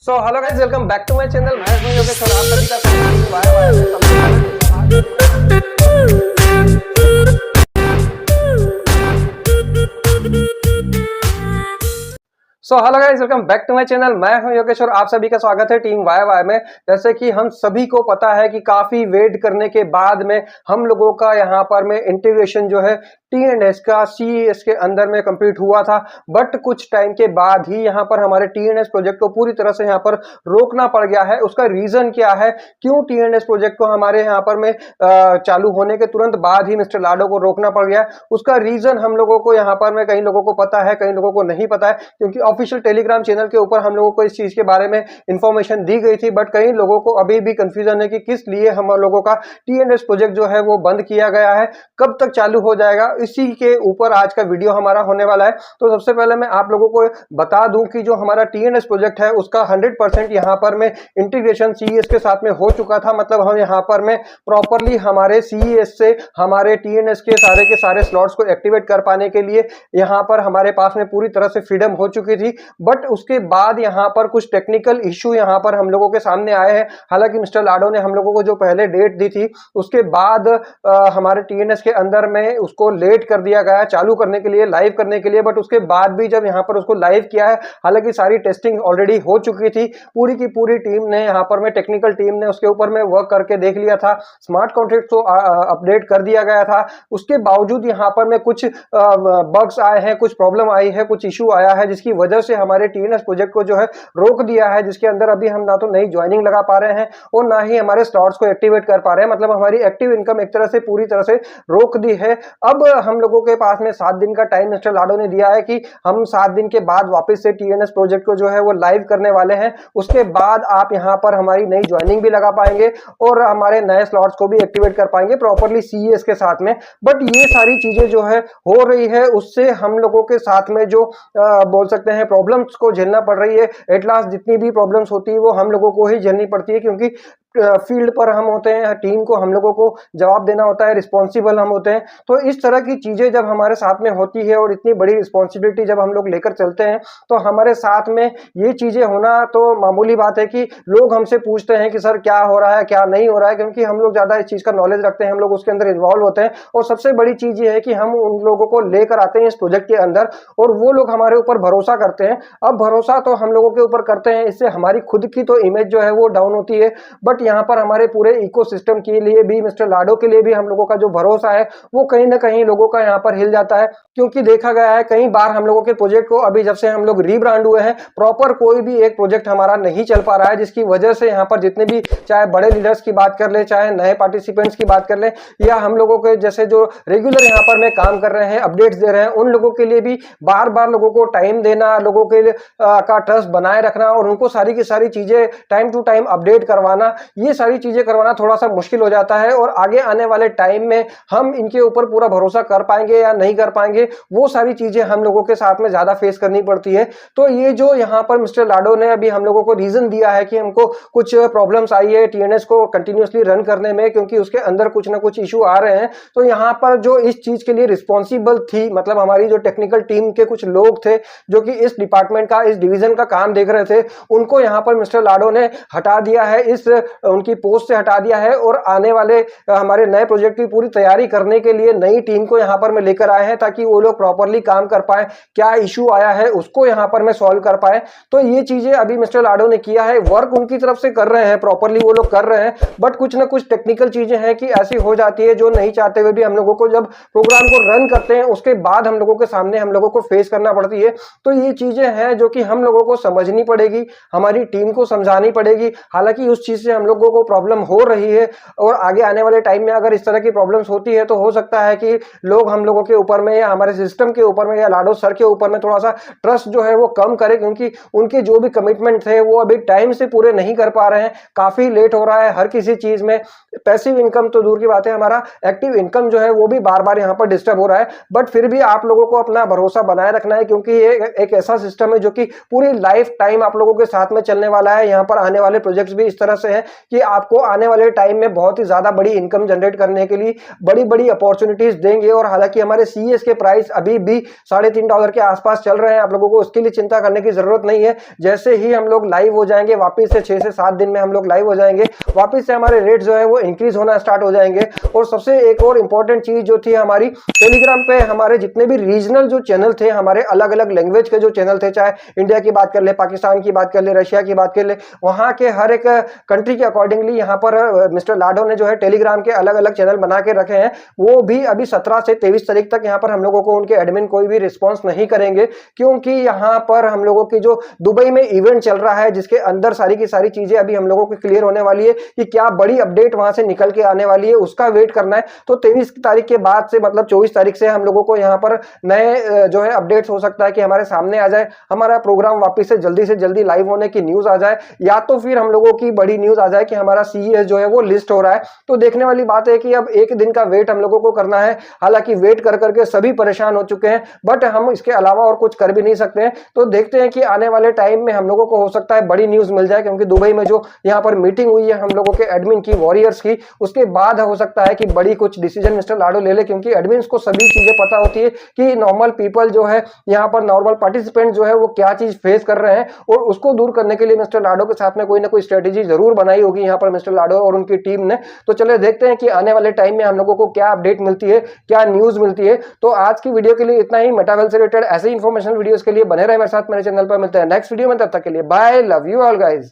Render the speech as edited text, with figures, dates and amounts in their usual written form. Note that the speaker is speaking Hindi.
So hello guys, welcome back to my channel. मैं हूं योगेश और आप सभी का स्वागत hello guys, welcome back to my channel. मैं हूं योगेश और आप सभी का स्वागत है टीम वाई वाई में। जैसे कि हम सभी को पता है कि काफी वेट करने के बाद में हम लोगों का यहाँ पर में इंटीग्रेशन जो है TNS का CES के अंदर में कंप्लीट हुआ था, बट कुछ टाइम के बाद ही यहाँ पर हमारे TNS प्रोजेक्ट को पूरी तरह से यहाँ पर रोकना पड़ गया है। उसका रीजन क्या है, क्यों TNS प्रोजेक्ट को हमारे यहाँ पर में चालू होने के तुरंत बाद ही मिस्टर लाडो को रोकना पड़ गया? उसका रीजन हम लोगों को यहाँ पर में कई लोगों को पता है, कई लोगों को नहीं पता है, क्योंकि ऑफिशियल टेलीग्राम चैनल के ऊपर हम लोगों को इस चीज के बारे में इंफॉर्मेशन दी गई थी, बट कई लोगों को अभी भी कंफ्यूजन है कि किस लिए हम लोगों का TNS प्रोजेक्ट जो है वो बंद किया गया है, कब तक चालू हो जाएगा। इसी के ऊपर आज का वीडियो हमारा होने वाला है। तो सबसे पहले मैं आप लोगों को बता दूं कि जो हमारा TNS प्रोजेक्ट है उसका 100% यहाँ पर में इंटीग्रेशन CES के साथ में हो चुका था। मतलब हम यहाँ पर में प्रॉपरली हमारे CES से हमारे TNS के सारे स्लॉट्स को एक्टिवेट कर पाने के लिए यहाँ पर हमारे पास में पूरी तरह से फ्रीडम हो चुकी थी। बट उसके बाद यहाँ पर कुछ टेक्निकल इश्यू यहाँ पर हम लोगों के सामने आए हैं। हालांकि मिस्टर लाडो ने हम लोगों को जो पहले डेट दी थी उसके बाद हमारे TNS के अंदर में उसको लेट कर दिया गया चालू करने के लिए, लाइव करने के लिए। बट उसके बाद भी जब यहाँ पर उसको लाइव किया है, हालांकि सारी टेस्टिंग ऑलरेडी हो चुकी थी, पूरी की पूरी टीम ने यहाँ पर में टेक्निकल टीम ने उसके ऊपर में वर्क करके देख लिया था, स्मार्ट कॉन्ट्रैक्ट को अपडेट कर दिया गया था। उसके बावजूद यहाँ पर में कुछ बग्स आए हैं, कुछ प्रॉब्लम आई है, कुछ इशू आया है, जिसकी वजह से हमारे TNS प्रोजेक्ट को जो है रोक दिया है, जिसके अंदर अभी हम ना तो नई ज्वाइनिंग लगा पा रहे हैं और ना ही हमारे स्लॉट्स को एक्टिवेट कर पा रहे हैं। मतलब हमारी एक्टिव इनकम एक तरह से पूरी तरह से रोक दी है। अब हम लोगों के पास में 7 दिन का टाइम मिस्टर लाडो ने दिया है कि हम 7 दिन के बाद वापस से TNS प्रोजेक्ट को जो है वो लाइव करने वाले हैं। उसके बाद आप यहाँ पर हमारी नई ज्वाइनिंग भी लगा पाएंगे और हमारे नए स्लॉट्स को भी एक्टिवेट कर पाएंगे प्रॉपरली CES के साथ में। बट ये सारी चीजें जो है हो रही है, उससे हम लोगों के साथ में जो बोल सकते हैं प्रॉब्लम्स को झेलना पड़ रही है। एट लास्ट जितनी भी प्रॉब्लम्स होती है वो हम लोगों को ही झेलनी पड़ती है, क्योंकि फील्ड पर हम होते हैं, टीम को हम लोगों को जवाब देना होता है, रिस्पॉन्सिबल हम होते हैं। तो इस तरह की चीजें जब हमारे साथ में होती है और इतनी बड़ी रिस्पॉन्सिबिलिटी जब हम लोग लेकर चलते हैं, तो हमारे साथ में ये चीजें होना तो मामूली बात है कि लोग हमसे पूछते हैं कि सर क्या हो रहा है, क्या नहीं हो रहा है, क्योंकि हम लोग ज्यादा इस चीज का नॉलेज रखते हैं, हम लोग उसके अंदर इन्वॉल्व होते हैं। और सबसे बड़ी चीज ये है कि हम उन लोगों को लेकर आते हैं इस प्रोजेक्ट के अंदर और वो लोग हमारे ऊपर भरोसा करते हैं। अब भरोसा तो हम लोगों के ऊपर करते हैं, इससे हमारी खुद की तो इमेज जो है वो डाउन होती है, बट यहाँ पर हमारे पूरे इकोसिस्टम के लिए भी, मिस्टर लाडो के लिए भी हम लोगों का जो भरोसा है वो कहीं ना कहीं लोगों का यहाँ पर हिल जाता है। क्योंकि देखा गया है कई बार हम लोगों के प्रोजेक्ट को, अभी जब से हम लोग रीब्रांड हुए हैं, प्रॉपर कोई भी एक प्रोजेक्ट हमारा नहीं चल पा रहा है, जिसकी वजह से यहाँ पर जितने भी, चाहे बड़े लीडर्स की बात कर ले, चाहे नए पार्टिसिपेंट्स की बात कर ले, या हम लोगों के जैसे जो रेगुलर यहाँ पर में काम कर रहे हैं, अपडेट्स दे रहे हैं, उन लोगों के लिए भी बार बार लोगों को टाइम देना, लोगों के का ट्रस्ट बनाए रखना और उनको सारी की सारी चीजें टाइम टू टाइम अपडेट करवाना, ये सारी चीजें करवाना थोड़ा सा मुश्किल हो जाता है। और आगे आने वाले टाइम में हम इनके ऊपर पूरा भरोसा कर पाएंगे या नहीं कर पाएंगे, वो सारी चीजें हम लोगों के साथ में ज्यादा फेस करनी पड़ती है। तो ये जो यहाँ पर मिस्टर लाडो ने अभी हम लोगों को रीजन दिया है कि हमको कुछ प्रॉब्लम्स आई है TNS को कंटिन्यूअसली रन करने में, क्योंकि उसके अंदर कुछ ना कुछ इशू आ रहे हैं। तो यहाँ पर जो इस चीज के लिए रिस्पॉन्सिबल थी, मतलब हमारी जो टेक्निकल टीम के कुछ लोग थे जो कि इस डिपार्टमेंट का, इस डिवीजन का काम देख रहे थे, उनको यहाँ पर मिस्टर लाडो ने हटा दिया है, इस उनकी पोस्ट से हटा दिया है और आने वाले हमारे नए प्रोजेक्ट की पूरी तैयारी करने के लिए नई टीम को यहाँ पर मैं लेकर आए हैं, ताकि वो लोग प्रॉपरली काम कर पाए, क्या इशू आया है उसको यहाँ पर मैं सॉल्व कर पाए। तो ये चीजें अभी मिस्टर लाडो ने किया है, वर्क उनकी तरफ से कर रहे हैं, प्रॉपरली वो लोग कर रहे हैं, बट कुछ ना कुछ टेक्निकल चीजें हैं कि ऐसी हो जाती है जो नहीं चाहते हुए भी हम लोगों को, जब प्रोग्राम को रन करते हैं उसके बाद हम लोगों के सामने हम लोगों को फेस करना पड़ती है। तो ये चीजें हैं जो कि हम लोगों को समझनी पड़ेगी, हमारी टीम को समझानी पड़ेगी। हालांकि उस चीज से हम लोगों को प्रॉब्लम हो रही है और आगे आने वाले टाइम में अगर इस तरह की प्रॉब्लम्स होती है तो हो सकता है कि लोग हम लोगों के ऊपर में या हमारे सिस्टम के ऊपर में या लाडो सर के ऊपर में थोड़ा सा ट्रस्ट जो है वो कम करे, क्योंकि उनके जो भी कमिटमेंट थे वो अभी टाइम से पूरे नहीं कर पा रहे हैं, काफी लेट हो रहा है हर किसी चीज में। पैसिव इनकम तो दूर की बात है, हमारा एक्टिव इनकम जो है वो भी बार बार यहाँ पर डिस्टर्ब हो रहा है। बट फिर भी आप लोगों को अपना भरोसा बनाए रखना है, क्योंकि ये एक ऐसा सिस्टम है जो कि पूरी लाइफ टाइम आप लोगों के साथ में चलने वाला है। यहाँ पर आने वाले प्रोजेक्ट्स भी इस तरह से हैं कि आपको आने वाले टाइम में बहुत ही ज्यादा बड़ी इनकम जनरेट करने के लिए बड़ी बड़ी अपॉर्चुनिटीज देंगे। और हालांकि हमारे सीईएस के प्राइस अभी भी $3.5 के आसपास चल रहे हैं, आप लोगों को उसके लिए चिंता करने की जरूरत नहीं है। जैसे ही हम लोग लाइव हो जाएंगे वापिस से 6 से 7 दिन में हम लोग लाइव हो जाएंगे, वापिस से हमारे रेट जो है वो इंक्रीज होना स्टार्ट हो जाएंगे। और सबसे एक और इंपॉर्टेंट चीज जो थी, हमारी टेलीग्राम पे हमारे जितने भी रीजनल जो चैनल थे, हमारे अलग अलग लैंग्वेज के जो चैनल थे, चाहे इंडिया की बात कर ले, पाकिस्तान की बात कर ले, रशिया की बात कर ले, वहां के हर एक कंट्री के अकॉर्डिंगली यहाँ पर मिस्टर लाडो ने जो है टेलीग्राम के अलग अलग चैनल बना के रखे हैं। वो भी अभी 17 से 23 तारीख तक यहाँ पर हम लोगों को उनके एडमिन कोई भी रिस्पॉन्स नहीं करेंगे, क्योंकि यहाँ पर हम लोगों की जो दुबई में इवेंट चल रहा है, जिसके अंदर सारी की सारी चीजें अभी हम लोगों को क्लियर होने वाली है कि क्या बड़ी अपडेट वहां से निकल के आने वाली है, उसका वेट करना है। तो 23 तारीख के बाद से, मतलब 24 तारीख से हम लोगों को यहाँ पर नए जो है अपडेट्स हो सकता है कि हमारे सामने आ जाए, हमारा प्रोग्राम वापस से जल्दी लाइव होने की न्यूज आ जाए, या तो फिर हम लोगों की बड़ी न्यूज आ जाए कि हमारा सीईएस जो है वो लिस्ट हो रहा है। तो देखने वाली बात है कि अब एक दिन का वेट हम लोगों को करना है। हालांकि वेट कर करके सभी परेशान हो चुके हैं, बट हम इसके अलावा और कुछ कर भी नहीं सकते हैं। तो देखते हैं कि आने वाले टाइम में हम लोगों को हो सकता है बड़ी न्यूज मिल जाए, क्योंकि दुबई में जो यहाँ पर मीटिंग हुई है हम लोगों के एडमिन की, वॉरियर्स की, उसके बाद हो सकता है कि बड़ी कुछ डिसीजन मिस्टर लाडो ले ले, क्योंकि एडमिन्स को सभी चीजें पता होती है कि नॉर्मल पीपल जो है, यहाँ पर नॉर्मल पार्टिसिपेंट जो है वो क्या चीज फेस कर रहे हैं, और उसको दूर करने के लिए मिस्टर लाडो के साथ में कोई ना कोई स्ट्रेटेजी जरूर बनाई होगी यहाँ पर मिस्टर लाडो और उनकी टीम ने। तो चलिए देखते हैं कि आने वाले टाइम में हम लोगों को क्या अपडेट मिलती है, क्या न्यूज मिलती है। तो आज की वीडियो के लिए इतना ही। मेटावेल से रिलेटेड ऐसे इंफॉर्मेशनल वीडियोस के लिए बने रहे मेरे साथ मेरे चैनल पर। मिलते हैं नेक्स्ट वीडियो में, तब तक के लिए bye, love you all guys.